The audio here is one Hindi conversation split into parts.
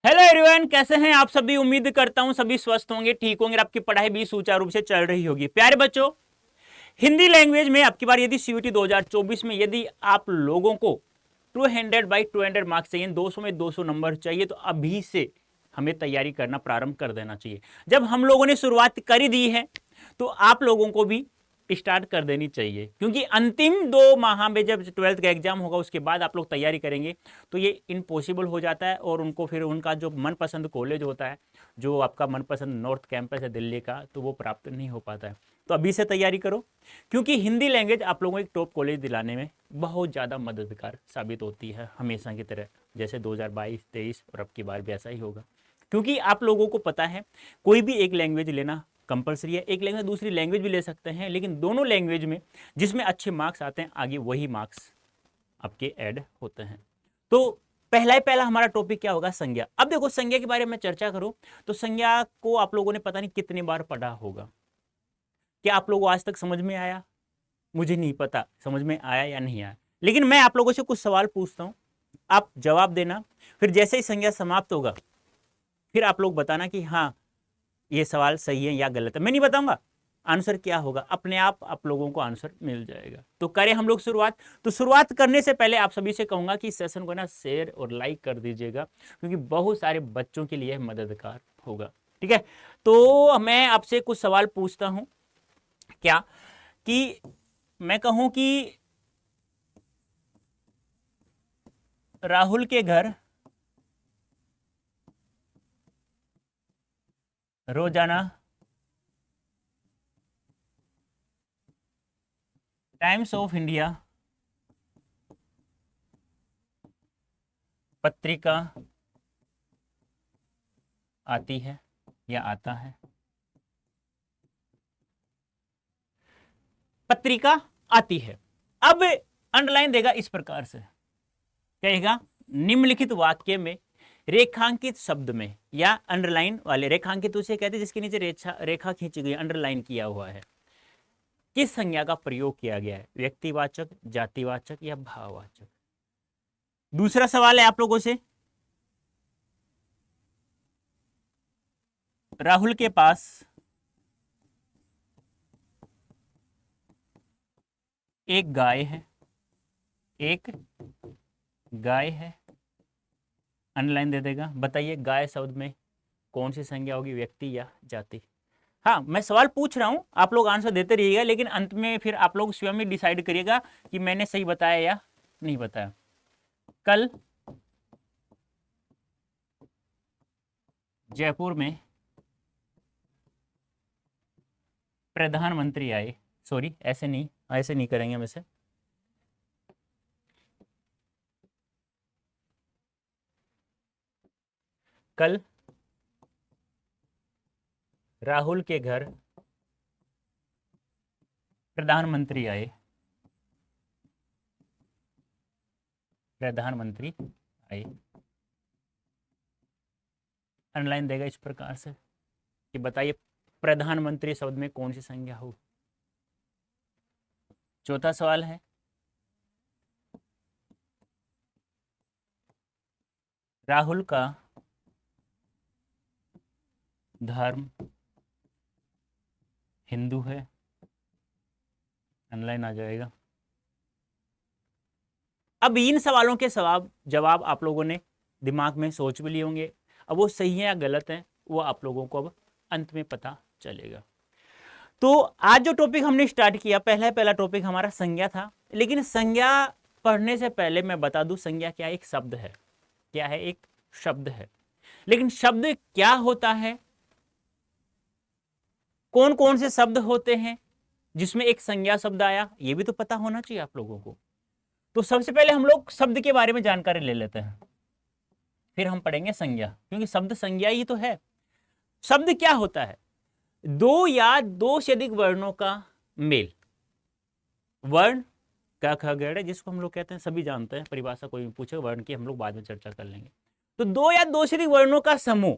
हेलो एवरीवन, कैसे हैं आप सभी। उम्मीद करता हूं सभी स्वस्थ होंगे, ठीक होंगे, आपकी पढ़ाई भी सुचारू रूप से चल रही होगी। प्यारे बच्चों, हिंदी लैंग्वेज में आपकी बार यदि सीयूटी 2024 में यदि आप लोगों को 200 बाई 200 मार्क्स चाहिए, 200 में 200 नंबर चाहिए, तो अभी से हमें तैयारी करना प्रारंभ कर देना चाहिए। जब हम लोगों ने शुरुआत कर ही दी है तो आप लोगों को भी स्टार्ट कर देनी चाहिए, क्योंकि अंतिम 2 माह में जब 12th का एग्जाम होगा उसके बाद आप लोग तैयारी करेंगे तो ये इम्पॉसिबल हो जाता है, और उनको फिर उनका जो मनपसंद कॉलेज होता है, जो आपका मनपसंद नॉर्थ कैंपस है दिल्ली का, तो वो प्राप्त नहीं हो पाता है। तो अभी से तैयारी करो, क्योंकि हिंदी लैंग्वेज आप लोगों को एक टॉप कॉलेज दिलाने में बहुत ज़्यादा मददगार साबित होती है, हमेशा की तरह, जैसे 2022-23 और अब की बार भी ऐसा ही होगा। क्योंकि आप लोगों को पता है कोई भी एक लैंग्वेज लेना कंपलसरी है। एक लैंग्वेज दूसरी लैंग्वेज भी ले सकते हैं, लेकिन दोनों लैंग्वेज में जिसमें अच्छे मार्क्स आते हैं आगे वही मार्क्स आपके ऐड होते हैं। तो पहला हमारा टॉपिक क्या होगा, संज्ञा। अब देखो, संज्ञा के बारे में चर्चा करूं तो संज्ञा को आप लोगों ने पता नहीं कितनी बार पढ़ा होगा। क्या आप लोगों को आज तक समझ में आया? मुझे नहीं पता समझ में आया या नहीं आया, लेकिन मैं आप लोगों से कुछ सवाल पूछता हूं, आप जवाब देना। फिर जैसे ही संज्ञा समाप्त होगा फिर आप लोग बताना कि हाँ ये सवाल सही है या गलत है। मैं नहीं बताऊंगा आंसर क्या होगा, अपने आप लोगों को आंसर मिल जाएगा। तो करें हम लोग शुरुआत। तो शुरुआत करने से पहले आप सभी से कहूंगा कि इस सेशन को ना शेयर और लाइक कर दीजिएगा, क्योंकि बहुत सारे बच्चों के लिए मददगार होगा। ठीक है, तो मैं आपसे कुछ सवाल पूछता हूं। क्या कि मैं कहूं कि राहुल के घर रोजाना टाइम्स ऑफ इंडिया पत्रिका आती है या आता है? पत्रिका आती है। अब अंडरलाइन देगा इस प्रकार से, कहेगा निम्नलिखित वाक्य में रेखांकित शब्द में, या अंडरलाइन वाले, रेखांकित उसे कहते हैं जिसके नीचे रेखा खींची गई, अंडरलाइन किया हुआ है, किस संज्ञा का प्रयोग किया गया है, व्यक्तिवाचक, जातिवाचक या भाववाचक। दूसरा सवाल है आप लोगों से, राहुल के पास एक गाय है, एक गाय है, अंडरलाइन दे देगा। बताइए गाय शब्द में कौन सी संज्ञा होगी, व्यक्ति या जाति? हाँ, मैं सवाल पूछ रहा हूं, आप लोग आंसर देते रहिएगा, लेकिन अंत में फिर आप लोग स्वयं ही डिसाइड करिएगा कि मैंने सही बताया या नहीं बताया। कल जयपुर में प्रधानमंत्री आए, सॉरी ऐसे नहीं करेंगे हम इसे। कल राहुल के घर प्रधानमंत्री आए, प्रधानमंत्री आए, अंडरलाइन देगा इस प्रकार से कि बताइए प्रधानमंत्री शब्द में कौन सी संज्ञा हो। चौथा सवाल है, राहुल का धर्म हिंदू है, ऑनलाइन आ जाएगा। अब इन सवालों के जवाब आप लोगों ने दिमाग में सोच भी लिए होंगे। अब वो सही है या गलत है वो आप लोगों को अब अंत में पता चलेगा। तो आज जो टॉपिक हमने स्टार्ट किया, पहला टॉपिक हमारा संज्ञा था। लेकिन संज्ञा पढ़ने से पहले मैं बता दूं, संज्ञा क्या है? एक शब्द है। क्या है? एक शब्द है। लेकिन शब्द क्या होता है, कौन कौन से शब्द होते हैं जिसमें एक संज्ञा शब्द आया, ये भी तो पता होना चाहिए आप लोगों को। तो सबसे पहले हम लोग शब्द के बारे में जानकारी ले लेते हैं, फिर हम पढ़ेंगे संज्ञा, क्योंकि शब्द संज्ञा ही तो है। शब्द क्या होता है? दो या दो से अधिक वर्णों का मेल। वर्ण क ख ग घ, जिसको हम लोग कहते हैं, सभी जानते हैं, परिभाषा कोई भी पूछे वर्ण की हम लोग बाद में चर्चा कर लेंगे। तो दो या दो से अधिक वर्णों का समूह,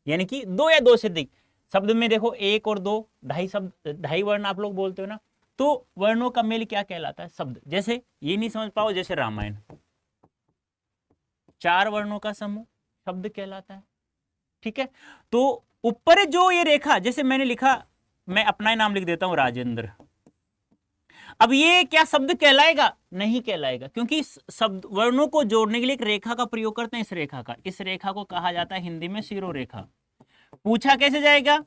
यानी कि दो या दो से अधिक शब्द में देखो, एक और दो, ढाई शब्द, ढाई वर्ण आप लोग बोलते हो ना, तो वर्णों का मेल क्या कहलाता है? शब्द। जैसे ये नहीं समझ पाओ, जैसे रामायण, 4 वर्णों का समूह, शब्द कहलाता है। ठीक है, तो ऊपर जो ये रेखा, जैसे मैंने लिखा, मैं अपना ही नाम लिख देता हूं राजेंद्र, अब ये क्या शब्द कहलाएगा? नहीं कहलाएगा, क्योंकि शब्द वर्णों को जोड़ने के लिए एक रेखा का प्रयोग करते हैं। इस रेखा का, इस रेखा को कहा जाता है हिंदी में शिरोरेखा। पूछा कैसे जाएगा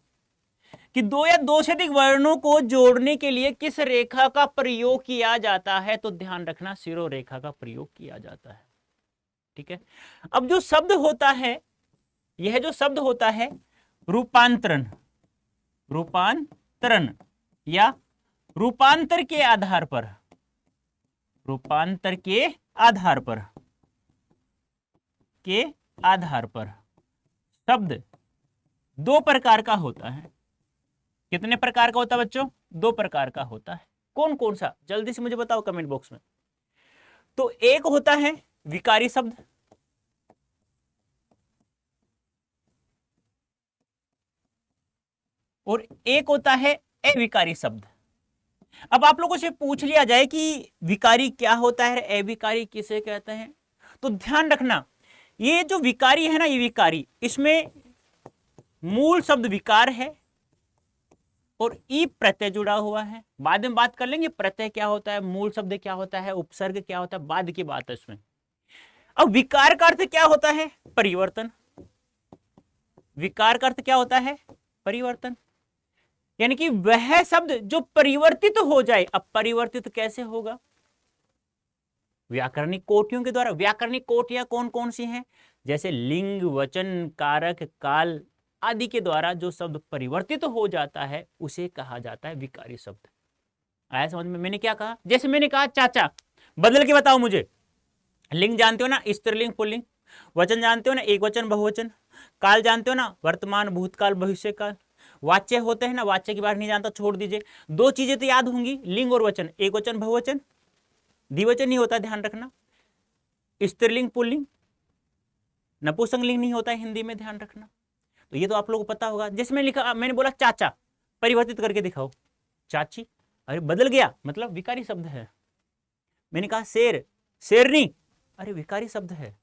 कि दो या दो से अधिक वर्णों को जोड़ने के लिए किस रेखा का प्रयोग किया जाता है, तो ध्यान रखना शिरोरेखा का प्रयोग किया जाता है। ठीक है, अब जो शब्द होता है, यह जो शब्द होता है रूपांतरण, रूपांतरण या रूपांतर के आधार पर, रूपांतर के आधार पर, के आधार पर शब्द दो प्रकार का होता है। कितने प्रकार का होता है बच्चों? दो प्रकार का होता है। कौन कौन सा? जल्दी से मुझे बताओ कमेंट बॉक्स में। तो एक होता है विकारी शब्द, और एक होता है अविकारी शब्द। अब आप लोगों से पूछ लिया जाए कि विकारी क्या होता है, अविकारी किसे कहते हैं, तो ध्यान रखना ये जो विकारी है ना, ये विकारी, इसमें मूल शब्द विकार है और ई प्रत्यय जुड़ा हुआ है। बाद में बात कर लेंगे प्रत्यय क्या होता है, मूल शब्द क्या होता है, उपसर्ग क्या होता है, बाद की बात है इसमें। अब विकार का अर्थ क्या होता है? परिवर्तन। विकार का अर्थ क्या होता है? परिवर्तन, यानी कि वह शब्द जो परिवर्तित हो जाए। अब परिवर्तित कैसे होगा? व्याकरणिक कोटियों के द्वारा। व्याकरणिक कोटियां कौन कौन सी हैं? जैसे लिंग, वचन, कारक, काल आदि के द्वारा जो शब्द परिवर्तित हो जाता है उसे कहा जाता है विकारी शब्द। आया समझ में? मैंने क्या कहा? जैसे मैंने कहा चाचा, बदल के बताओ मुझे। लिंग जानते हो ना, स्त्रीलिंग पुल्लिंग। वचन जानते हो ना, एक वचन बहुवचन। काल जानते हो ना, वर्तमान भूतकाल भविष्यकाल। वाच्य होते हैं ना, वाच्य की बात नहीं जानता छोड़ दीजिए। दो चीजें तो याद होंगी, लिंग और वचन, एक वचन बहुवचन, द्विवचन नहीं होता, ध्यान रखना। स्त्रीलिंग पुल्लिंग, नपुंसकलिंग नहीं होता है हिंदी में, ध्यान रखना। तो ये तो आप लोगों को पता होगा। जैसे मैंने लिखा, मैंने बोला चाचा, परिवर्तित करके दिखाओ, चाची, अरे बदल गया, मतलब विकारी शब्द है। मैंने कहा शेर, शेरनी, अरे विकारी शब्द है।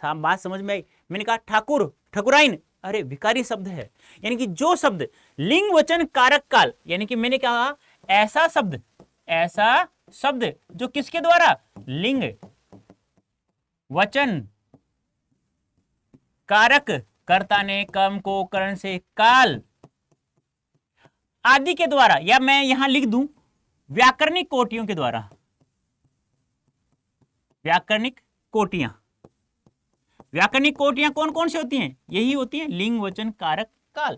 बात समझ में आई? मैंने कहा ठाकुर, ठकुराइन, अरे विकारी शब्द है। यानी कि जो शब्द लिंग, वचन, कारक, काल, यानी कि मैंने कहा ऐसा शब्द, ऐसा शब्द जो किसके द्वारा? लिंग, वचन, कारक, कर्ता ने कर्म को करण से, काल आदि के द्वारा, या मैं यहां लिख दूं व्याकरणिक कोटियों के द्वारा। व्याकरणिक कोटियां, व्याकरणिक कोटियां कौन कौन सी होती हैं? यही होती हैं, लिंग, वचन, कारक, काल।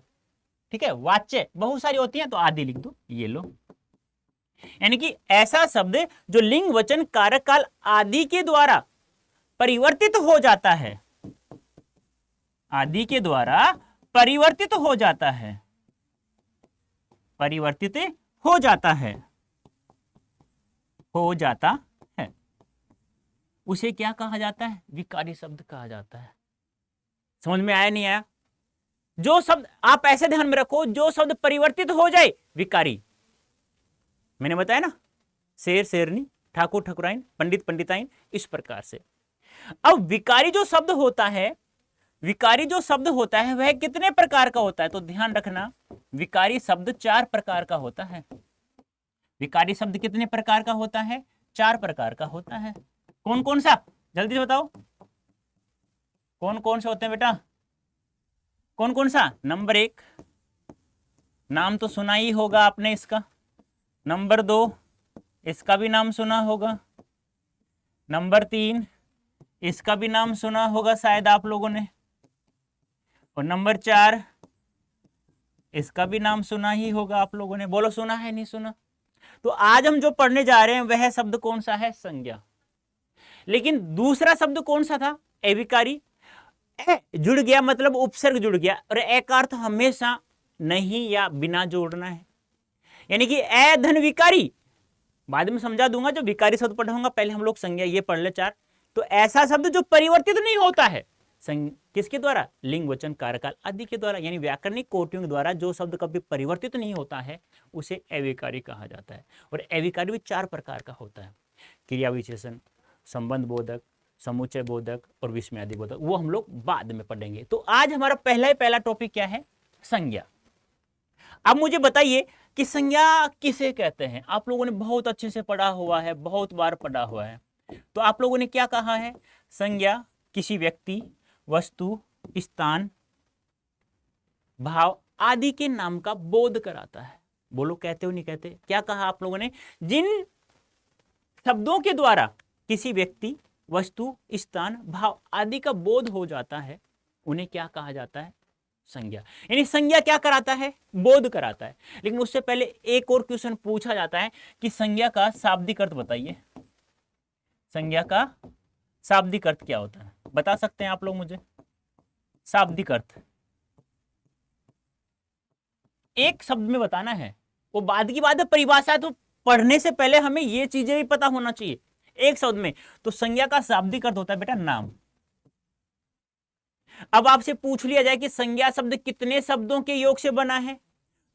ठीक है, वाच्य बहुत सारी होती हैं, तो आदि लिख दो, ये लो। यानी कि ऐसा शब्द जो लिंग, वचन, कारक, काल आदि के द्वारा परिवर्तित हो जाता है, आदि के द्वारा परिवर्तित हो जाता है, परिवर्तित हो जाता है, हो जाता है, उसे क्या कहा जाता है? विकारी शब्द कहा जाता है। समझ में आया नहीं आया? जो शब्द, आप ऐसे ध्यान में रखो, जो शब्द परिवर्तित हो जाए विकारी। मैंने बताया ना, शेर, शेरनी, ठाकुर, ठकुराइन, पंडित, पंडिताइन, इस प्रकार से। अब विकारी जो शब्द होता है, विकारी जो शब्द होता है वह कितने प्रकार का होता है? तो ध्यान रखना, विकारी शब्द 4 प्रकार का होता है। विकारी शब्द कितने प्रकार का होता है? 4 प्रकार का होता है। कौन कौन सा? जल्दी से बताओ, कौन कौन से होते हैं बेटा? कौन कौन सा? नंबर 1, नाम तो सुना ही होगा आपने इसका। नंबर 2, इसका भी नाम सुना होगा। नंबर 3, इसका भी नाम सुना होगा शायद आप लोगों ने। और नंबर 4, इसका भी नाम सुना ही होगा आप लोगों ने। बोलो सुना है नहीं सुना? तो आज हम जो पढ़ने जा रहे हैं वह शब्द कौन सा है? संज्ञा। लेकिन दूसरा शब्द कौन सा था? अविकारी। जुड़ गया मतलब उपसर्ग जुड़ गया, और ए का अर्थ हमेशा नहीं या बिना जोड़ना है, यानी कि धन विकारी। बाद में समझा दूंगा, जो विकारी शब्द पढ़ाऊंगा, पहले हम लोग संज्ञा ये पढ़ ले 4। तो ऐसा शब्द जो परिवर्तित नहीं होता है, किसके द्वारा? लिंग, वचन, कारक, काल आदि के द्वारा, यानी व्याकरणिक कोटियों के द्वारा जो शब्द कभी परिवर्तित नहीं होता है उसे अविकारी कहा जाता है। और अविकारी भी 4 प्रकार का होता है, क्रिया विशेषण, संबंध बोधक, समुच्चय बोधक और विस्मयादि बोधक, वो हम लोग बाद में पढ़ेंगे। तो आज हमारा पहला टॉपिक क्या है? संज्ञा। अब मुझे बताइए कि संज्ञा किसे कहते हैं? आप लोगों ने बहुत अच्छे से पढ़ा हुआ है, बहुत बार पढ़ा हुआ है। तो आप लोगों ने क्या कहा है? संज्ञा किसी व्यक्ति, वस्तु, स्थान, भाव आदि के नाम का बोध कराता है। बोलो, कहते हो नहीं कहते? क्या कहा आप लोगों ने? जिन शब्दों के द्वारा किसी व्यक्ति, वस्तु, स्थान, भाव आदि का बोध हो जाता है, उन्हें क्या कहा जाता है? संज्ञा। यानी संज्ञा क्या कराता है? बोध कराता है। लेकिन उससे पहले एक और क्वेश्चन पूछा जाता है कि संज्ञा का शाब्दिक अर्थ बताइए। संज्ञा का शाब्दिक अर्थ क्या होता है? बता सकते हैं आप लोग मुझे? शाब्दिक अर्थ एक शब्द में बताना है, वो बाद की बात है, परिभाषा है, तो पढ़ने से पहले हमें ये चीजें भी पता होना चाहिए एक शब्द में। तो संज्ञा का शाब्दिक अर्थ होता है बेटा नाम। अब आपसे पूछ लिया जाए कि संज्ञा शब्द कितने शब्दों के योग से बना है,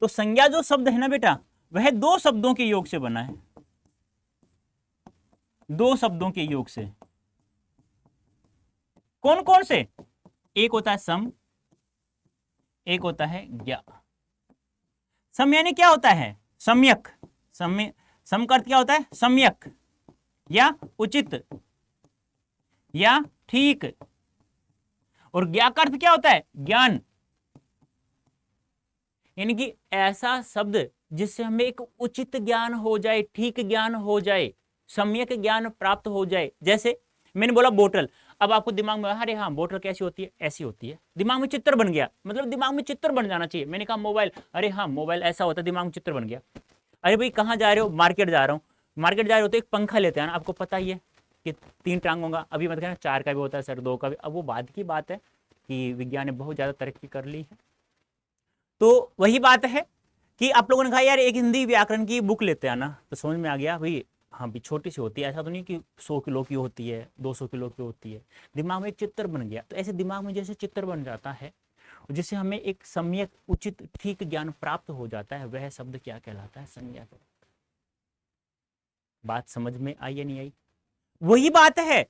तो संज्ञा जो शब्द है ना बेटा, वह दो शब्दों के योग से बना है। दो शब्दों के योग से। कौन कौन से? एक होता है सम, एक होता है ज्ञा। सम यानी क्या होता है? सम्यक। सम का अर्थ क्या होता है? सम्यक या उचित या ठीक। और ज्ञा का अर्थ क्या होता है? ज्ञान। यानी कि ऐसा शब्द जिससे हमें एक उचित ज्ञान हो जाए, ठीक ज्ञान हो जाए, सम्यक ज्ञान प्राप्त हो जाए। जैसे मैंने बोला बोतल, अब आपको दिमाग में अरे हाँ बोतल कैसी होती है? ऐसी होती है। दिमाग में चित्र बन गया, मतलब दिमाग में चित्र बन जाना चाहिए। मैंने कहा मोबाइल, अरे हाँ मोबाइल ऐसा होता है, दिमाग में चित्र बन गया। अरे भाई कहाँ जा रहे हो? मार्केट जा रहा हूँ। मार्केट जा रहे हो तो एक पंखा लेते हैं ना, आपको पता ही है कि 3 टांगों का, अभी मत कहना 4 का भी होता है सर, 2 का भी। अब वो बाद की बात है कि विज्ञान ने बहुत ज्यादा तरक्की कर ली है। तो वही बात है कि आप लोगों ने कहा यार एक हिंदी व्याकरण की बुक लेते हैं ना, तो समझ में आ गया भाई हाँ भी छोटी सी होती है, ऐसा तो नहीं कि 100 किलो की होती है, 200 किलो की होती है। दिमाग में एक चित्र बन गया। तो ऐसे दिमाग में जैसे चित्र बन जाता है, जिससे हमें एक सम्यक उचित ठीक ज्ञान प्राप्त हो जाता है, वह शब्द क्या कहलाता है? संज्ञा। बात समझ में आई या नहीं आई? वही बात है,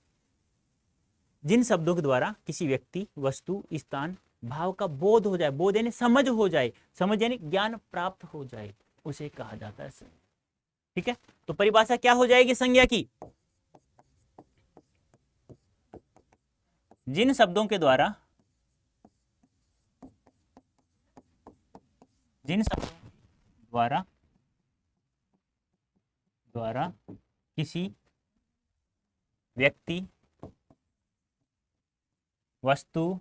जिन शब्दों के द्वारा किसी व्यक्ति, वस्तु, स्थान, भाव का बोध हो जाए, बोध यानी समझ हो जाए, समझ यानी ज्ञान प्राप्त हो जाए, उसे कहा जाता है संज्ञा। ठीक है, तो परिभाषा क्या हो जाएगी संज्ञा की? जिन शब्दों के द्वारा, जिन शब्दों द्वारा द्वारा किसी व्यक्ति, वस्तु,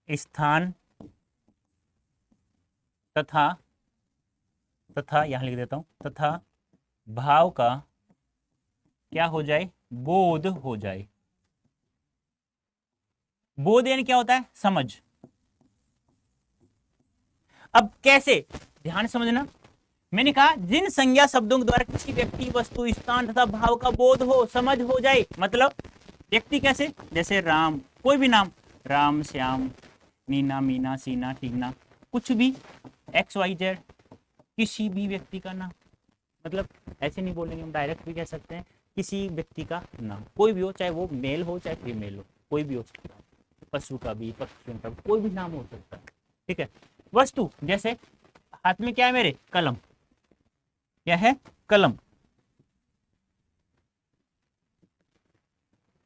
स्थान तथा यहां लिख देता हूं, तथा भाव का क्या हो जाए? बोध हो जाए। बोध यानी क्या होता है? समझ। अब कैसे? ध्यान समझना, मैंने कहा जिन संज्ञा शब्दों के द्वारा किसी व्यक्ति, वस्तु, स्थान तथा भाव का बोध हो, समझ हो जाए। मतलब व्यक्ति कैसे? जैसे राम, कोई भी नाम, राम, श्याम, मीना, मीना, सीना, टीना, कुछ भी, XYZ, किसी भी व्यक्ति का नाम। मतलब ऐसे नहीं बोलेंगे हम, डायरेक्ट भी कह सकते हैं किसी व्यक्ति का नाम, कोई भी हो, चाहे वो मेल हो चाहे फीमेल हो, कोई भी हो सकता है। पशु का भी, पक्षियों का भी, कोई भी नाम हो सकता है। ठीक है। वस्तु, जैसे हाथ में क्या है मेरे? कलम। क्या है? कलम।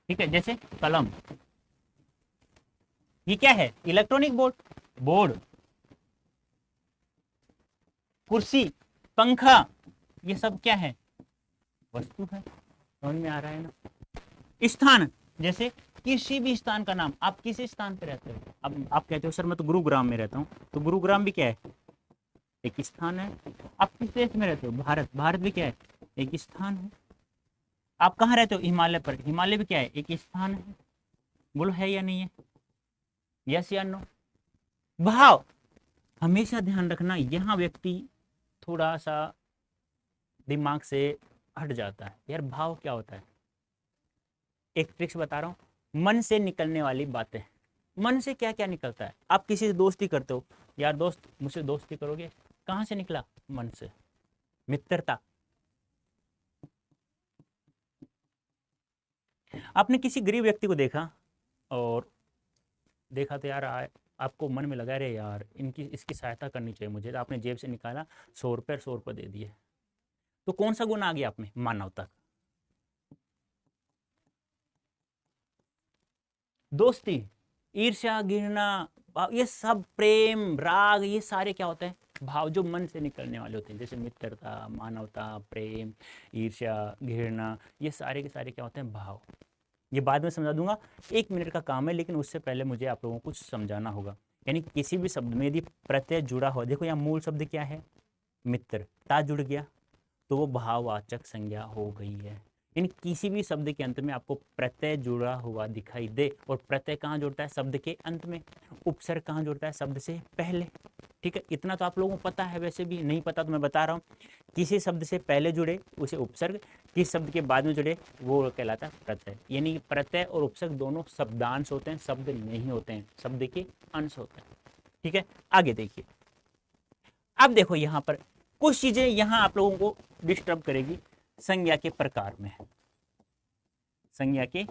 ठीक है, जैसे कलम। ये क्या है? Electronic board, board. कुर्सी, पंखा, ये सब क्या है? वस्तु है। समझ में आ रहा है ना? स्थान, जैसे किसी भी स्थान का नाम। आप किसी स्थान पे रहते हो, अब आप कहते हो सर मैं तो गुरुग्राम में रहता हूँ, तो गुरुग्राम भी क्या है? एक स्थान है। आप किस देश में रहते हो? भारत, भारत भी क्या है? एक स्थान है। आप कहाँ रहते हो? हिमालय पर, हिमालय भी क्या है? एक स्थान है। बोलो है या नहीं है? यस या नो? भाव, हमेशा ध्यान रखना, यहाँ व्यक्ति थोड़ा सा दिमाग से हट जाता है। यार भाव क्या होता है? एक ट्रिक्स बता रहा हूँ, मन से निकलने वाली बातें। मन से क्या क्या निकलता है? आप किसी से दोस्ती करते हो, यार दोस्त मुझसे दोस्ती करोगे, कहाँ से निकला? मन से। मित्रता, आपने किसी गरीब व्यक्ति को देखा और देखा तो यार आपको मन में लगा रहे यार इनकी इसकी सहायता करनी चाहिए मुझे, तो आपने जेब से निकाला 100 रुपये 100 रुपये दे दिए, तो कौन सा गुण आ गया आप में? मानवता। दोस्ती, ईर्ष्या, घृणा, ये सब, प्रेम, राग, ये सारे क्या होते हैं? भाव जो मन से निकलने वाले होते हैं, जैसे मित्रता, मानवता, प्रेम, ईर्ष्या, घृणा, ये सारे के सारे क्या होते हैं? भाव। ये बाद में समझा दूंगा, 1 मिनट का काम है, लेकिन उससे पहले मुझे आप लोगों को कुछ समझाना होगा। यानी किसी भी शब्द में यदि प्रत्यय जुड़ा हो, देखो यहाँ मूल शब्द क्या है? मित्र, ता जुड़ गया तो वो भाववाचक संज्ञा हो गई है। यानी किसी भी शब्द के अंत में आपको प्रत्यय जुड़ा हुआ दिखाई दे, और प्रत्यय कहाँ जुड़ता है? शब्द के अंत में। उपसर्ग कहाँ जुड़ता है? शब्द से पहले। ठीक है, इतना तो आप लोगों को पता है, वैसे भी नहीं पता तो मैं बता रहा हूँ। किसी शब्द से पहले जुड़े उसे उपसर्ग, किस शब्द के बाद में जुड़े वो कहलाता है प्रत्यय। यानी प्रत्यय और उपसर्ग दोनों शब्दांश होते हैं, शब्द नहीं होते हैं, शब्द के अंश होते हैं। ठीक है, आगे देखिए। अब देखो यहाँ पर कुछ चीजें यहाँ आप लोगों को डिस्टर्ब करेगी संज्ञा के प्रकार में। संज्ञा के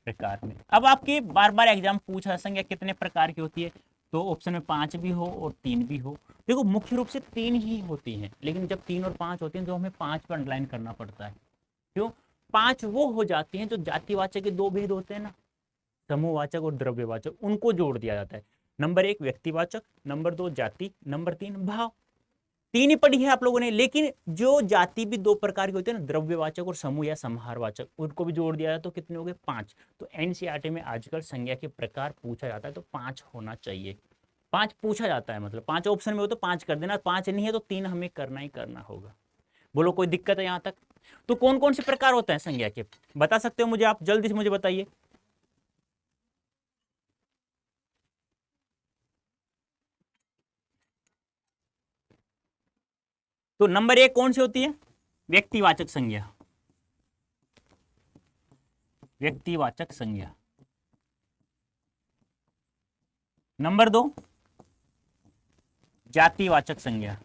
प्रकार में अब आपके बार बार एग्जाम पूछा संज्ञा कितने प्रकार की होती है, तो ऑप्शन में 5 भी हो और 3 भी हो। देखो मुख्य रूप से 3 ही होती हैं, लेकिन जब 3 और 5 होती हैं तो हमें 5 पर अंडरलाइन करना पड़ता है। क्यों? 5 वो हो जाती हैं जो जातिवाचक के 2 भेद होते हैं ना, समूहवाचक और द्रव्यवाचक, उनको जोड़ दिया जाता है। नंबर 1 व्यक्तिवाचक, नंबर 2 जाति, नंबर 3 भाव। 3 ही पढ़ी है आप लोगों ने, लेकिन जो जाति भी 2 प्रकार की होती है ना, द्रव्यवाचक और समूह या समाहारवाचक, उनको भी जोड़ दिया जाए तो कितने हो गए? 5। तो एनसीईआरटी में आजकल संज्ञा के प्रकार पूछा जाता है तो 5 होना चाहिए। 5 पूछा जाता है, मतलब 5 ऑप्शन में हो तो 5 कर देना, 5 नहीं है तो 3 हमें करना ही करना होगा। बोलो कोई दिक्कत है यहाँ तक? तो कौन कौन से प्रकार होते हैं संज्ञा के, बता सकते हो मुझे? आप जल्दी से मुझे बताइए। तो नंबर 1 कौन सी होती है? व्यक्तिवाचक संज्ञा। व्यक्तिवाचक संज्ञा। नंबर 2 जातिवाचक संज्ञा।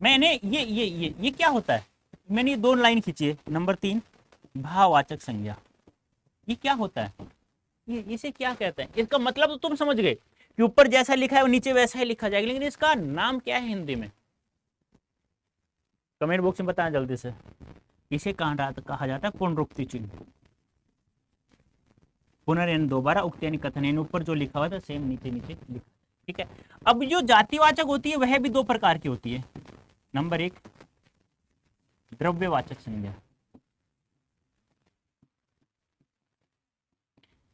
मैंने ये क्या होता है? मैंने ये 2 लाइन खींची है। नंबर 3 भाववाचक संज्ञा। ये क्या होता है? ये इसे क्या कहते हैं? इसका मतलब तो तुम समझ गए कि ऊपर जैसा लिखा है वो नीचे वैसा ही लिखा जाएगा, लेकिन इसका नाम क्या है हिंदी में? कमेंट बॉक्स में बताएं जल्दी से। इसे कहा जाता है पुनरुक्ति चिन्ह। पुनर्यन, दोबारा, उक्ति यानी कथन, यानी ऊपर जो लिखा हुआ था सेम नीचे नीचे लिखा। ठीक है, अब जो जातिवाचक होती है वह भी 2 प्रकार की होती है। नंबर 1 द्रव्यवाचक संज्ञा।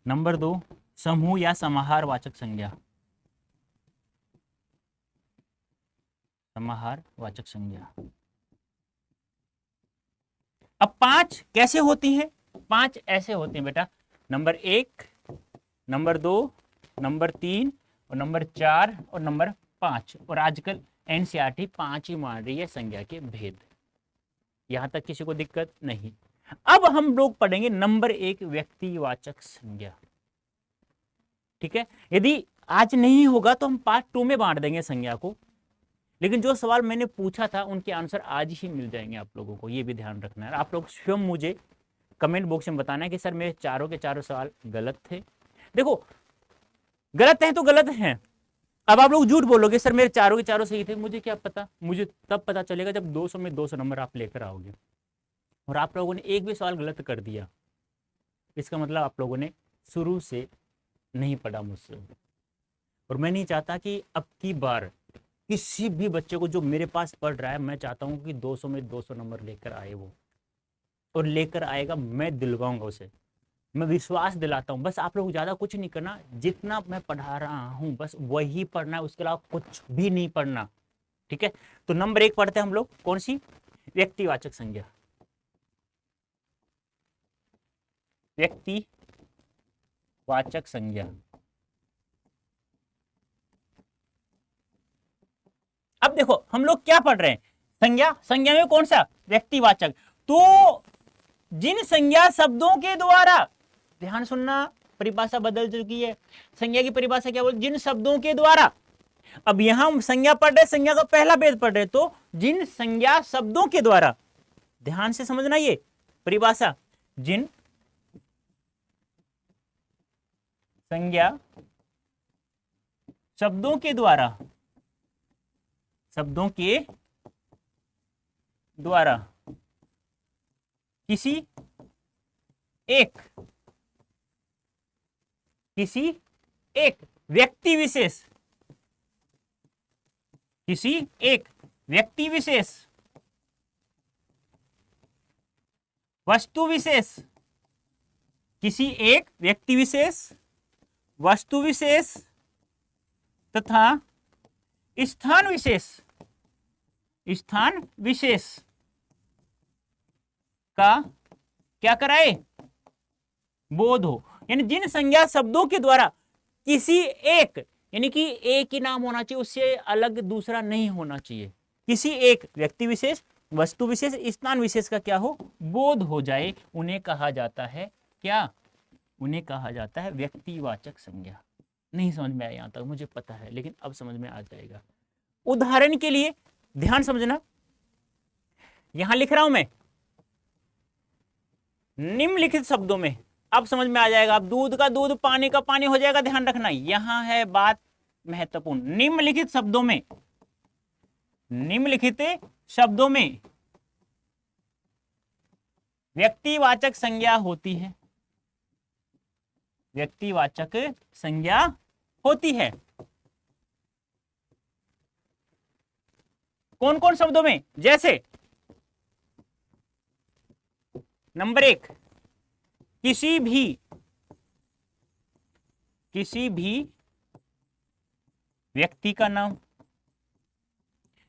नंबर 2 समूह या समाहारवाचक संज्ञा। समाहारवाचक संज्ञा। अब 5 कैसे होती हैं? 5 ऐसे होते हैं बेटा, नंबर 1, नंबर 2, नंबर 3 और नंबर 4 और नंबर 5। और आजकल एनसीईआरटी 5 ही मान रही है संज्ञा के भेद। यहां तक किसी को दिक्कत नहीं। अब हम लोग पढ़ेंगे नंबर 1 व्यक्तिवाचक संज्ञा। ठीक है, यदि आज नहीं होगा तो हम पार्ट 2 में बांट देंगे संज्ञा को, लेकिन जो सवाल मैंने पूछा था उनके आंसर आज ही मिल जाएंगे आप लोगों को, ये भी ध्यान रखना है। आप लोग स्वयं मुझे कमेंट बॉक्स में बताना है कि सर मेरे चारों के चारों सवाल गलत थे। देखो गलत हैं तो गलत हैं, अब आप लोग झूठ बोलोगे सर मेरे चारों के चारों सही थे, मुझे क्या पता? मुझे तब पता चलेगा जब 200 में 200 नंबर आप लेकर आओगे। और आप लोगों ने एक भी सवाल गलत कर दिया, इसका मतलब आप लोगों ने शुरू से नहीं पढ़ा मुझसे। और मैं नहीं चाहता कि अब की बार किसी भी बच्चे को जो मेरे पास पढ़ रहा है, मैं चाहता हूं कि 200 में 200 नंबर लेकर आए वो, और लेकर आएगा, मैं दिलवाऊंगा उसे, मैं विश्वास दिलाता हूं। बस आप लोग ज्यादा कुछ नहीं करना, जितना मैं पढ़ा रहा हूं बस वही पढ़ना है, उसके अलावा कुछ भी नहीं पढ़ना। ठीक है, तो नंबर 1 पढ़ते हैं हम लोग, कौन सी? व्यक्तिवाचक संज्ञा। व्यक्तिवाचक संज्ञा। अब देखो हम लोग क्या पढ़ रहे हैं? संज्ञा। संज्ञा में कौन सा? व्यक्तिवाचक। तो जिन संज्ञा शब्दों के द्वारा, ध्यान सुनना, परिभाषा बदल चुकी है। संज्ञा की परिभाषा क्या बोल? जिन शब्दों के द्वारा। अब यहां हम संज्ञा पढ़ रहे, संज्ञा का पहला भेद पढ़ रहे, तो जिन संज्ञा शब्दों के द्वारा, ध्यान से समझना ये परिभाषा, जिन संज्ञा शब्दों के द्वारा किसी एक व्यक्ति विशेष वस्तु विशेष तथा स्थान विशेष का क्या कराए, बोध हो। यानी जिन संज्ञा शब्दों के द्वारा किसी एक, यानी कि एक ही नाम होना चाहिए, उससे अलग दूसरा नहीं होना चाहिए, किसी एक व्यक्ति विशेष, वस्तु विशेष, स्थान विशेष का क्या हो, बोध हो जाए, उन्हें कहा जाता है क्या, उन्हें कहा जाता है व्यक्तिवाचक संज्ञा। नहीं समझ में आया यहां तक, मुझे पता है, लेकिन अब समझ में आ जाएगा। उदाहरण के लिए ध्यान समझना, यहां लिख रहा हूं मैं निम्नलिखित शब्दों में, अब समझ में आ जाएगा। अब दूध का दूध, पानी का पानी हो जाएगा, ध्यान रखना, यहां है बात महत्वपूर्ण। निम्नलिखित शब्दों में व्यक्तिवाचक संज्ञा होती है, कौन कौन शब्दों में, जैसे नंबर 1, किसी भी व्यक्ति का नाम,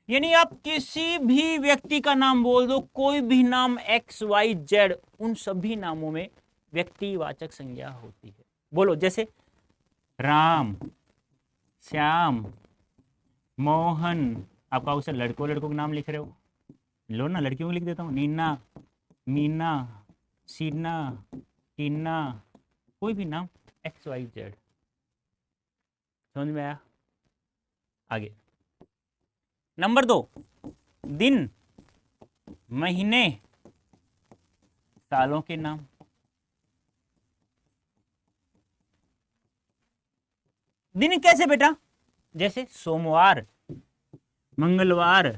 यानी आप किसी भी व्यक्ति का नाम बोल दो, कोई भी नाम XYZ, उन सभी नामों में व्यक्तिवाचक संज्ञा होती है। बोलो, जैसे राम, श्याम, मोहन, आपका उसे लड़कों के नाम लिख रहे हो, लो ना, लड़कियों को लिख देता हूं, नीना, मीना, सीना, टीना, कोई भी नाम XYZ। समझ में आया? आगे नंबर 2, दिन, महीने, सालों के नाम। दिन कैसे बेटा, जैसे सोमवार, मंगलवार,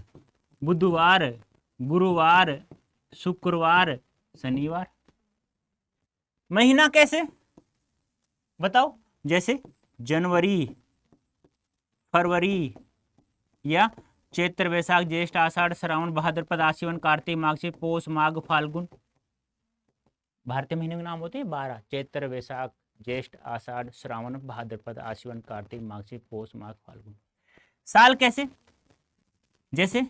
बुधवार, गुरुवार, शुक्रवार, शनिवार। महीना कैसे बताओ, जैसे जनवरी, फरवरी, या चैत्र, वैशाख, ज्येष्ठ, आषाढ़, श्रावण, भाद्रपद, आश्विन, कार्तिक, माघ, पौष, माघ, फाल्गुन। भारतीय महीने के नाम होते हैं 12, चैत्र, वैशाख, ज्येष्ठ, आषाढ़, श्रावण, भाद्रपद, आश्विन, कार्तिक, माघ, पौष, माघ, फाल्गुन। साल कैसे, जैसे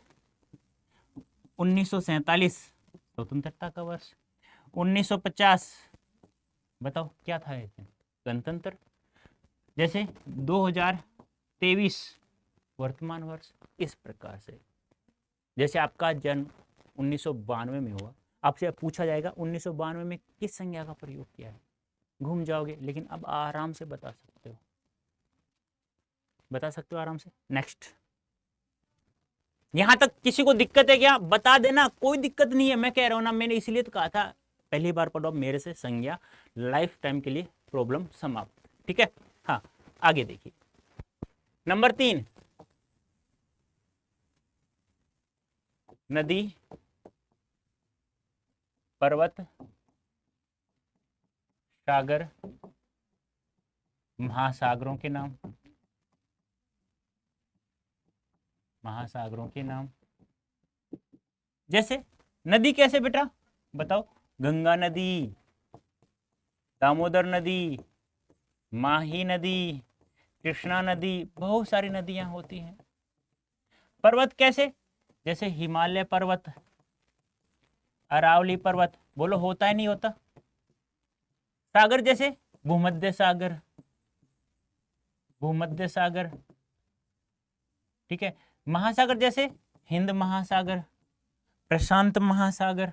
1947 स्वतंत्रता का वर्ष, 1950 बताओ क्या था, गणतंत्र, जैसे 2023 वर्तमान वर्ष। इस प्रकार से, जैसे आपका जन्म 1992 में हुआ, आपसे पूछा जाएगा 1992 में किस संज्ञा का प्रयोग किया है, घूम जाओगे, लेकिन अब आराम से बता सकते हो आराम से। नेक्स्ट, यहां तक किसी को दिक्कत है क्या, बता देना, कोई दिक्कत नहीं है, मैं कह रहा हूं ना, मैंने इसलिए तो कहा था पहली बार पढ़ो मेरे से संज्ञा, लाइफ टाइम के लिए प्रॉब्लम समाप्त, ठीक है। हाँ, आगे देखिए, नंबर 3, नदी, पर्वत, सागर, महासागरों के नाम, जैसे नदी कैसे बेटा बताओ, गंगा नदी, दामोदर नदी, माही नदी, कृष्णा नदी, बहुत सारी नदियां होती हैं। पर्वत कैसे, जैसे हिमालय पर्वत, अरावली पर्वत, बोलो होता है नहीं होता। सागर जैसे भूमध्य सागर, ठीक है। महासागर जैसे हिंद महासागर, प्रशांत महासागर,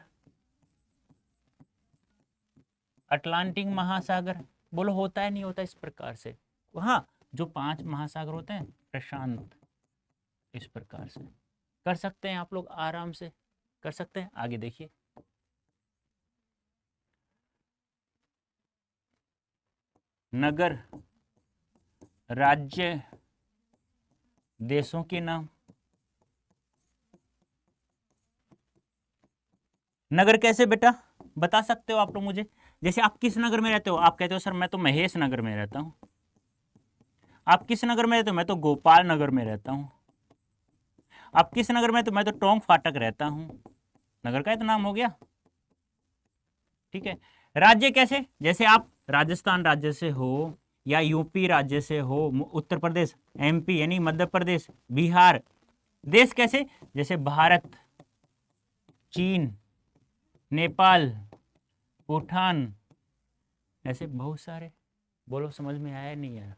अटलांटिक महासागर, बोलो होता है नहीं होता। इस प्रकार से हाँ, जो 5 महासागर होते हैं प्रशांत, इस प्रकार से कर सकते हैं आप लोग, आराम से कर सकते हैं। आगे देखिए, नगर, राज्य देशों के नाम। नगर कैसे बेटा बता सकते हो आप लोग मुझे? जैसे आप किस नगर में रहते हो? आप कहते हो सर मैं तो महेश नगर में रहता हूं। आप किस नगर में रहते हो? मैं तो गोपाल नगर में रहता हूं। आप किस नगर में? तो मैं तो टोंक फाटक रहता हूं। नगर का तो नाम हो गया। ठीक है। राज्य कैसे? जैसे आप राजस्थान राज्य से हो या यूपी राज्य से हो, उत्तर प्रदेश, एमपी यानी मध्य प्रदेश, बिहार। देश कैसे? जैसे भारत, चीन, नेपाल, भूटान, ऐसे बहुत सारे। बोलो समझ में आया नहीं आया?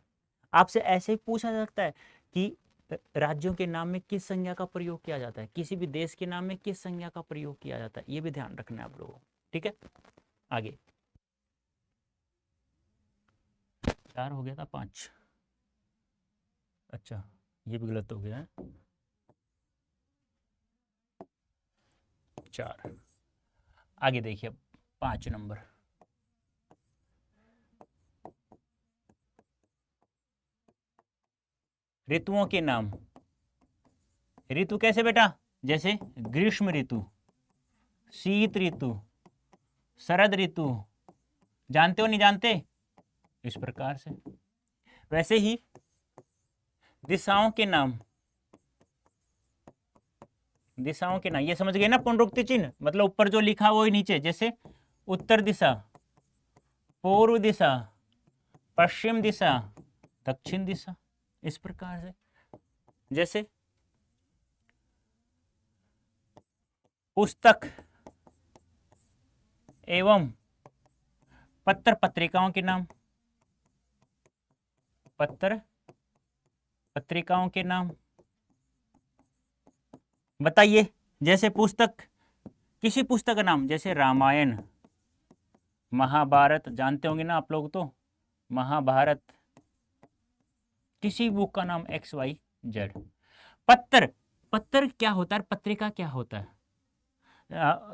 आपसे ऐसे ही पूछा जा सकता है कि राज्यों के नाम में किस संज्ञा का प्रयोग किया जाता है, किसी भी देश के नाम में किस संज्ञा का प्रयोग किया जाता है, ये भी ध्यान रखना है आप लोगों को। ठीक है, आगे। 4 हो गया था, 5। अच्छा, ये भी गलत हो गया है। 4। आगे देखिए, 5 नंबर। ऋतुओं के नाम। ऋतु कैसे बेटा? जैसे ग्रीष्म ऋतु, शीत ऋतु, शरद ऋतु। जानते हो नहीं जानते? इस प्रकार से। वैसे ही दिशाओं के नाम। दिशाओं के नाम ये समझ गए ना? पुनरुक्ति चिन्ह मतलब ऊपर जो लिखा वो ही नीचे। जैसे उत्तर दिशा, पूर्व दिशा, पश्चिम दिशा, दक्षिण दिशा, इस प्रकार से। जैसे पुस्तक एवं पत्र पत्रिकाओं के नाम। पत्र पत्रिकाओं के नाम बताइए। जैसे पुस्तक, किसी पुस्तक का नाम, जैसे रामायण, महाभारत, जानते होंगे ना आप लोग तो, महाभारत। किसी बुक का नाम एक्स वाई जेड। पत्र, पत्र क्या होता है? पत्रिका क्या होता है?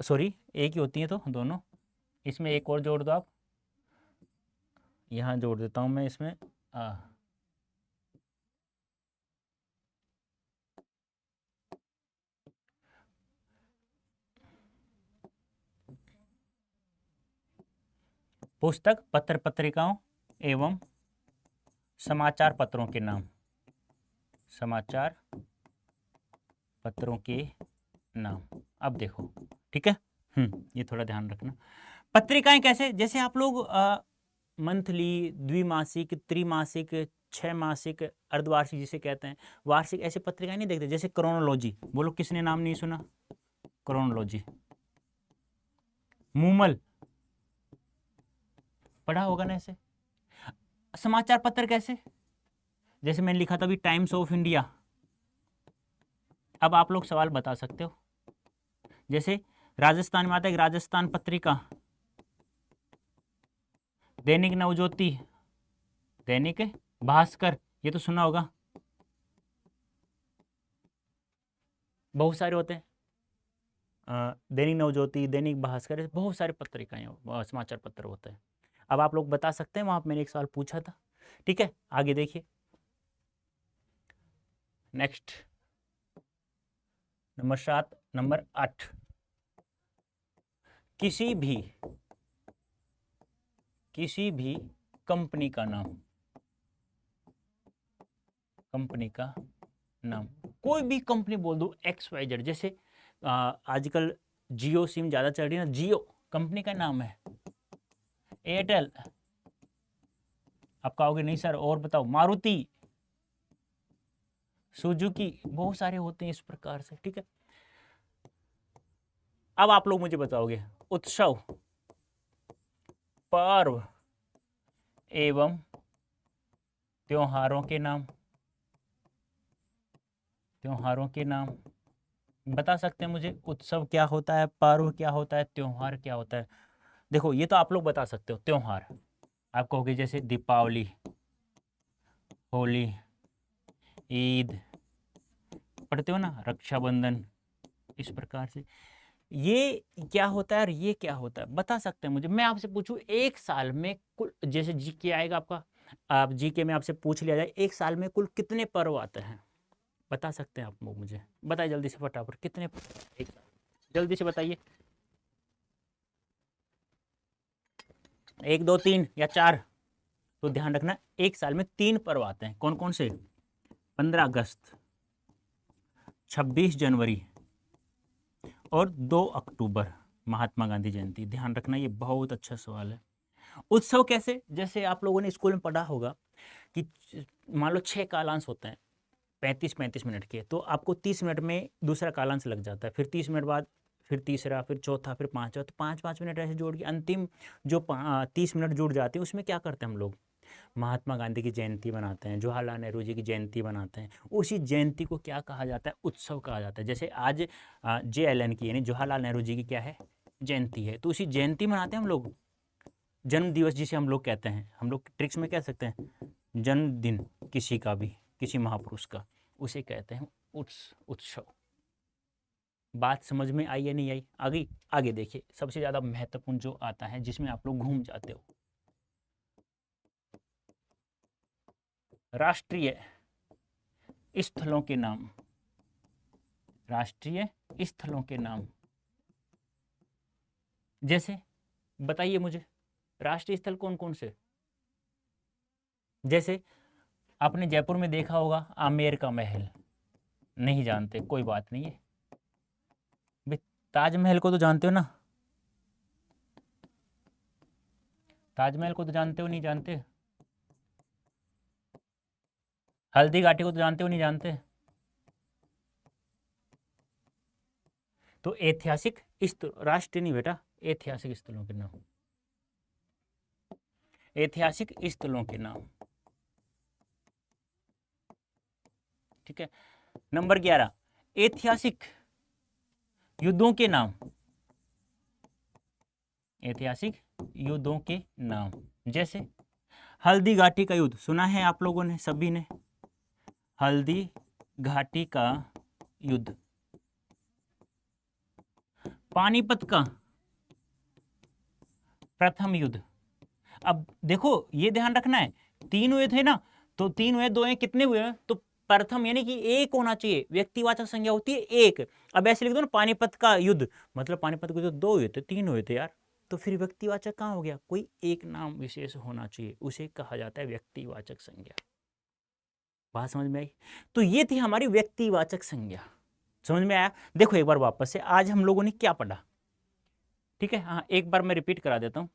सॉरी, एक ही होती है तो दोनों। इसमें एक और जोड़ दो आप, यहाँ जोड़ देता हूँ मैं इसमें। पुस्तक, पत्र पत्रिकाओं एवं समाचार पत्रों के नाम। समाचार पत्रों के नाम। अब देखो, ठीक है। ये थोड़ा ध्यान रखना। पत्रिकाएं कैसे? जैसे आप लोग मंथली, द्विमासिक, त्रिमासिक, 6 मासिक, अर्धवार्षिक जिसे कहते हैं, वार्षिक, ऐसे पत्रिकाएं नहीं देखते? जैसे क्रोनोलॉजी, बोलो किसने नाम नहीं सुना? क्रोनोलॉजी। मूमल, पढ़ा होगा ना ऐसे। समाचार पत्र कैसे? जैसे मैंने लिखा था अभी टाइम्स ऑफ इंडिया। अब आप लोग सवाल बता सकते हो। जैसे राजस्थान में आता है एक राजस्थान पत्रिका, दैनिक नवज्योति, दैनिक भास्कर, ये तो सुना होगा। बहुत सारे होते हैं, दैनिक नवज्योति, दैनिक भास्कर, बहुत सारे पत्रिकाएं, समाचार पत्र होते हैं। अब आप लोग बता सकते हैं, वहां मैंने एक सवाल पूछा था। ठीक है, आगे देखिए। Next number 7, number 8। किसी भी कंपनी का नाम। कंपनी का नाम, कोई भी कंपनी बोल दो, एक्स वाई जेड। जैसे आजकल जियो सिम ज्यादा चल रही है ना, जियो कंपनी का नाम है। एयरटेल, आप कहोगे नहीं सर और बताओ। मारुति, सुजुकी, बहुत सारे होते हैं इस प्रकार से। ठीक है, अब आप लोग मुझे बताओगे उत्सव, पर्व एवं त्योहारों के नाम। त्योहारों के नाम बता सकते हैं मुझे? उत्सव क्या होता है, पर्व क्या होता है, त्योहार क्या होता है? देखो ये तो आप लोग बता सकते हो। त्योहार आप कहोगे जैसे दीपावली, होली, ईद, पढ़ते हो ना, रक्षाबंधन, इस प्रकार से। ये क्या होता है और ये क्या होता है बता सकते हैं मुझे? मैं आपसे पूछूं एक साल में कुल, जैसे जी क्या आएगा आपका, आप जीके में आपसे पूछ लिया जाए एक साल में कुल कितने पर्व आते हैं, बता सकते हैं आप लोग मुझे? बताइए जल्दी से फटाफट, कितने एक साल, जल्दी से बताइए। 1 2 3 या 4? तो ध्यान रखना एक साल में 3 पर्व आते हैं। कौन कौन से? 15 अगस्त, 26 जनवरी और 2 अक्टूबर, महात्मा गांधी जयंती। ध्यान रखना, ये बहुत अच्छा सवाल है। उत्सव कैसे? जैसे आप लोगों ने स्कूल में पढ़ा होगा कि मान लो 6 कालांश होते हैं 35-35 मिनट के, तो आपको 30 मिनट में दूसरा कालांश लग जाता है, फिर 30 मिनट बाद फिर तीसरा, फिर चौथा, फिर पांचवा, तो 5-5 मिनट ऐसे जोड़ के अंतिम जो 30 मिनट जुड़ जाते हैं उसमें क्या करते हैं हम लोग? महात्मा गांधी की जयंती बनाते हैं, जवाहरलाल नेहरू जी की जयंती बनाते हैं। उसी जयंती को क्या कहा जाता है? उत्सव कहा जाता है। जैसे आज JLN की यानी जवाहरलाल नेहरू जी की क्या है? जयंती है, तो उसी जयंती मनाते हैं हम लोग। जन्म दिवस जिसे हम लोग कहते हैं, हम लोग ट्रिक्स में कह सकते हैं जन्मदिन किसी का भी, किसी महापुरुष का, उसे कहते हैं उत्सव। बात समझ में आई या नहीं आई? आगे आगे देखिए, सबसे ज्यादा महत्वपूर्ण जो आता है जिसमें आप लोग घूम जाते हो, राष्ट्रीय स्थलों के नाम। राष्ट्रीय स्थलों के नाम जैसे बताइए मुझे, राष्ट्रीय स्थल कौन कौन से? जैसे आपने जयपुर में देखा होगा आमेर का महल, नहीं जानते कोई बात नहीं है। भाई ताजमहल को तो जानते हो ना? ताजमहल को तो जानते हो नहीं जानते? हल्दी घाटी को तो जानते हो नहीं जानते? तो ऐतिहासिक स्थल, राष्ट्रीय नहीं बेटा, ऐतिहासिक स्थलों के नाम, ऐतिहासिक स्थलों के नाम। ठीक है। नंबर 11, ऐतिहासिक युद्धों के नाम। ऐतिहासिक युद्धों के नाम जैसे हल्दी घाटी का युद्ध सुना है आप लोगों ने, सभी ने? हल्दी घाटी का युद्ध। पानीपत का प्रथम युद्ध। अब देखो ये ध्यान रखना है, 3 हुए थे ना, तो 3 हुए, 2 हुए, कितने हुए? तो प्रथम यानी कि 1 होना चाहिए, व्यक्तिवाचक संज्ञा होती है 1। अब ऐसे लिख दो ना पानीपत का युद्ध, मतलब पानीपत के युद्ध 2 हुए थे, 3 हुए थे यार, तो फिर व्यक्तिवाचक कहाँ हो गया? कोई एक नाम विशेष होना चाहिए, उसे कहा जाता है व्यक्तिवाचक संज्ञा। बात समझ में आई? तो ये थी हमारी व्यक्तिवाचक संज्ञा। समझ में आया? देखो एक बार वापस से, आज हम लोगों ने क्या पढ़ा? ठीक है, हाँ एक बार मैं रिपीट करा देता हूं।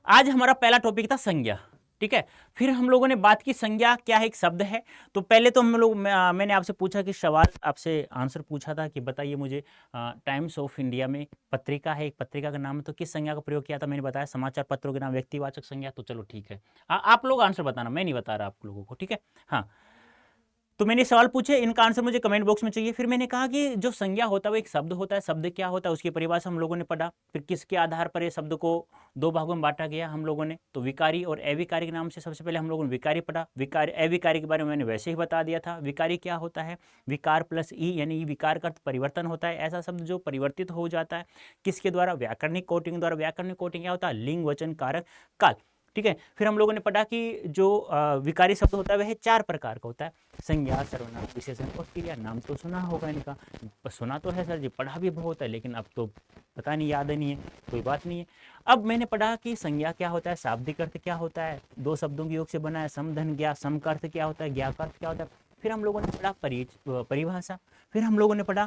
आज हमारा पहला टॉपिक था संज्ञा। ठीक है, फिर हम लोगों ने बात की संज्ञा क्या है, एक शब्द है। तो पहले तो हम लोग मैंने आपसे पूछा कि सवाल, आपसे आंसर पूछा था कि बताइए मुझे टाइम्स ऑफ इंडिया में पत्रिका है, एक पत्रिका का नाम है, तो किस संज्ञा का प्रयोग किया था? मैंने बताया समाचार पत्रों के नाम व्यक्तिवाचक संज्ञा। तो चलो ठीक है, आप लोग आंसर बताना, मैं नहीं बता रहा आप लोगों को। ठीक है, हाँ। तो मैंने सवाल पूछे, इनका आंसर मुझे कमेंट बॉक्स में चाहिए। फिर मैंने कहा कि जो संज्ञा होता है वो एक शब्द होता है, शब्द क्या होता है उसकी परिभाषा हम लोगों ने पढ़ा। फिर किसके आधार पर ये शब्द को 2 भागों में बांटा गया हम लोगों ने, तो विकारी और अविकारी के नाम से सबसे पहले हम लोगों ने विकारी पढ़ा। विकारी अविकारी के बारे में मैंने वैसे ही बता दिया था। विकारी क्या होता है? विकार प्लस ई, यानी विकार का परिवर्तन होता है, ऐसा शब्द जो परिवर्तित हो जाता है। किसके द्वारा? व्याकरणिक कोटिंग द्वारा। व्याकरणिक कोटिंग क्या होता है? लिंग, वचन, कारक, काल। ठीक है, फिर हम लोगों ने पढ़ा कि जो विकारी शब्द होता है वह 4 प्रकार का होता है, संज्ञा, सर्वनाम, विशेषण और क्रिया। नाम तो सुना होगा इनका, सुना तो है सर जी, पढ़ा भी बहुत है, लेकिन अब तो पता नहीं, याद नहीं है, कोई बात नहीं है। अब मैंने पढ़ा कि संज्ञा क्या होता है, शाब्दिक अर्थ क्या होता है, 2 शब्दों के योग से बना है, सम धन ज्ञा, सम का अर्थ क्या होता है, ज्ञा का अर्थ क्या होता है। फिर हम लोगों ने पढ़ा परिभाषा। फिर हम लोगों ने पढ़ा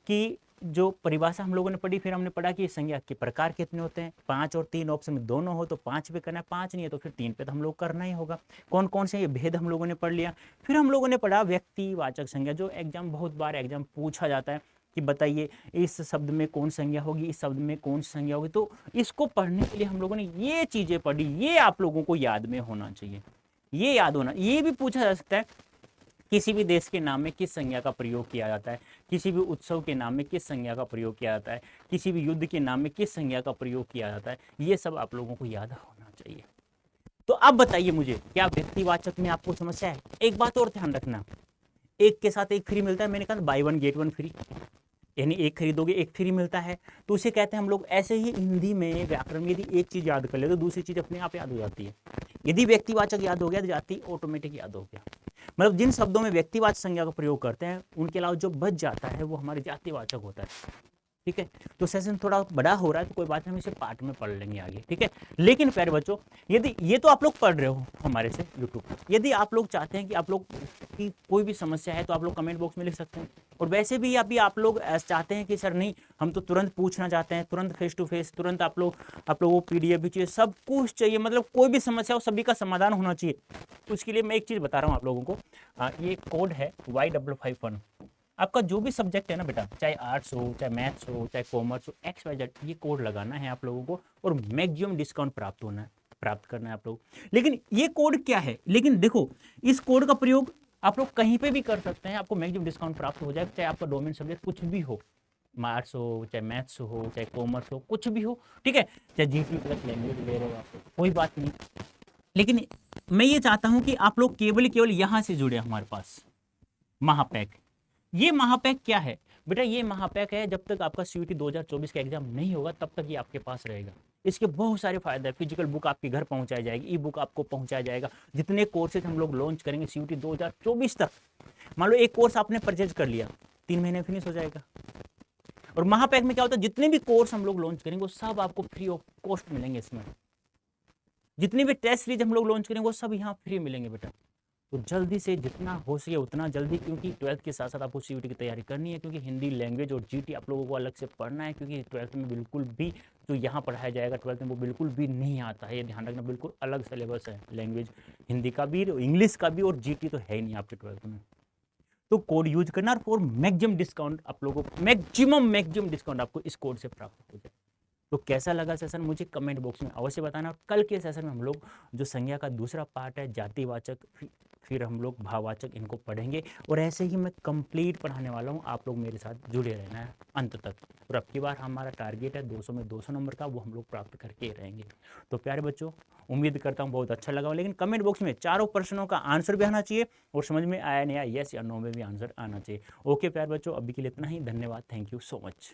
कि जो परिभाषा हम लोगों ने पढ़ी, फिर हमने पढ़ा कि संज्ञा के प्रकार कितने होते हैं, 5 और 3 ऑप्शन में दोनों हो तो 5 पे करना है, 5 नहीं है तो फिर 3 पे तो हम लोग करना ही होगा। कौन कौन से ये भेद हम लोगों ने पढ़ लिया। फिर हम लोगों ने पढ़ा व्यक्तिवाचक संज्ञा, जो एग्जाम बहुत बार एग्जाम पूछा जाता है कि बताइए इस शब्द में कौन संज्ञा होगी, इस शब्द में कौन संज्ञा होगी। तो इसको पढ़ने के लिए हम लोगों ने ये चीजें पढ़ी, ये आप लोगों को याद में होना चाहिए, ये याद होना। ये भी पूछा जा सकता है किसी भी देश के नाम में किस संज्ञा का प्रयोग किया जाता है, किसी भी उत्सव के नाम में किस संज्ञा का प्रयोग किया जाता है, किसी भी युद्ध के नाम में किस संज्ञा का प्रयोग किया जाता है, ये सब आप लोगों को याद होना चाहिए। तो अब बताइए मुझे, क्या व्यक्तिवाचक में आपको समस्या है? एक बात और ध्यान रखना, एक के साथ एक फ्री मिलता है, मैंने कहा बाय 1 गेट 1 फ्री। यानी एक खरीदोगे एक फ्री मिलता है, तो उसे कहते हैं हम लोग। ऐसे ही हिंदी में व्याकरण में यदि एक चीज याद कर ले तो दूसरी चीज अपने आप याद हो जाती है। यदि व्यक्तिवाचक याद हो गया तो जाति ऑटोमेटिक याद हो गया। मतलब जिन शब्दों में व्यक्तिवाचक संज्ञा का प्रयोग करते हैं उनके अलावा जो बच जाता है वो हमारे जातिवाचक होता है। ठीक है, तो सेशन थोड़ा बड़ा हो रहा है तो कोई बात नहीं, हम इसे पार्ट में पढ़ लेंगे आगे। ठीक है, लेकिन प्यारे बच्चों, यदि ये तो आप लोग पढ़ रहे हो हमारे से यूट्यूब पर, यदि आप लोग चाहते हैं कि आप लोग की कोई भी समस्या है तो आप लोग कमेंट बॉक्स में लिख सकते हैं। और वैसे भी अभी आप लोग चाहते हैं कि सर नहीं, हम तो तुरंत पूछना चाहते हैं, तुरंत फेस टू फेस, तुरंत आप लोग वो पीडीएफ भी चाहिए, सब कुछ चाहिए, मतलब कोई भी समस्या हो सभी का समाधान होना चाहिए। उसके लिए मैं एक चीज़ बता रहा हूँ आप लोगों को। ये कोड है Y551। आपका जो भी सब्जेक्ट है ना बेटा, चाहे आर्ट्स हो, चाहे मैथ्स हो, चाहे कॉमर्स हो, XYZ, ये कोड लगाना है आप लोगों को और मैक्सिमम डिस्काउंट प्राप्त करना है आप लोग। लेकिन ये कोड क्या है, लेकिन देखो इस कोड का प्रयोग आप लोग कहीं पे भी कर सकते हैं, आपको मैक्सिमम डिस्काउंट प्राप्त हो जाए, चाहे आपका डोमेन सब्जेक्ट कुछ भी हो, आर्ट्स हो, चाहे मैथ्स हो, चाहे कॉमर्स हो, कुछ भी हो। ठीक है, चाहे GT प्लस लैंग्वेज ले रहे हो आप, कोई बात नहीं। लेकिन मैं ये चाहता हूं कि आप लोग केवल यहां से जुड़े हमारे पास। महापैक, ये महापैक क्या है बेटा? ये महापैक है, जब तक आपका CUET 2024 का एग्जाम नहीं होगा तब तक ये आपके पास रहेगा। इसके बहुत सारे फायदे हैं। फिजिकल बुक आपके घर पहुंचाई जाएगी, ई बुक आपको पहुंचाया जाएगा। जितने कोर्सेज हम लोग लॉन्च करेंगे CUET 2024 तक, मान लो एक कोर्स आपने परचेज कर लिया, 3 महीने फिनिश हो जाएगा। और महापैक में क्या होता है, जितने भी कोर्स हम लोग लॉन्च करेंगे वो सब आपको फ्री ऑफ कॉस्ट मिलेंगे। इसमें जितने भी टेस्ट सीरीज हम लोग लॉन्च करेंगे वो सब यहाँ फ्री मिलेंगे बेटा। तो जल्दी से जितना हो सके उतना जल्दी, क्योंकि 12th के साथ साथ आपको CUET की तैयारी करनी है, क्योंकि हिंदी लैंग्वेज और GT आप लोगों को अलग से पढ़ना है, क्योंकि 12th में बिल्कुल भी जो यहाँ पढ़ाया जाएगा 12th में वो बिल्कुल भी नहीं आता है। ये ध्यान रखना, बिल्कुल अलग सिलेबस है लैंग्वेज, हिंदी का भी, इंग्लिश का भी, और GT तो है ही नहीं आपके 12th में। तो कोड यूज करना और फॉर मैक्सिमम डिस्काउंट आप लोगों को, मैक्सिमम डिस्काउंट आपको इस कोड से प्राप्त हो जाए। तो कैसा लगा सेशन मुझे कमेंट बॉक्स में अवश्य बताना। और कल के सेशन में हम लोग जो संज्ञा का दूसरा पार्ट है, जातिवाचक, फिर हम लोग भाववाचक, इनको पढ़ेंगे। और ऐसे ही मैं कंप्लीट पढ़ाने वाला हूँ, आप लोग मेरे साथ जुड़े रहना है अंत तक। और अब की बार हमारा टारगेट है 200 में 200 नंबर का, वो हम लोग प्राप्त करके रहेंगे। तो प्यारे बच्चों, उम्मीद करता हूँ बहुत अच्छा लगा, लेकिन कमेंट बॉक्स में चारों प्रश्नों का आंसर भी आना चाहिए और समझ में आया नहीं आया, यस या नो में भी आंसर आना चाहिए। ओके प्यारे बच्चों, अभी के लिए इतना ही। धन्यवाद, थैंक यू सो मच।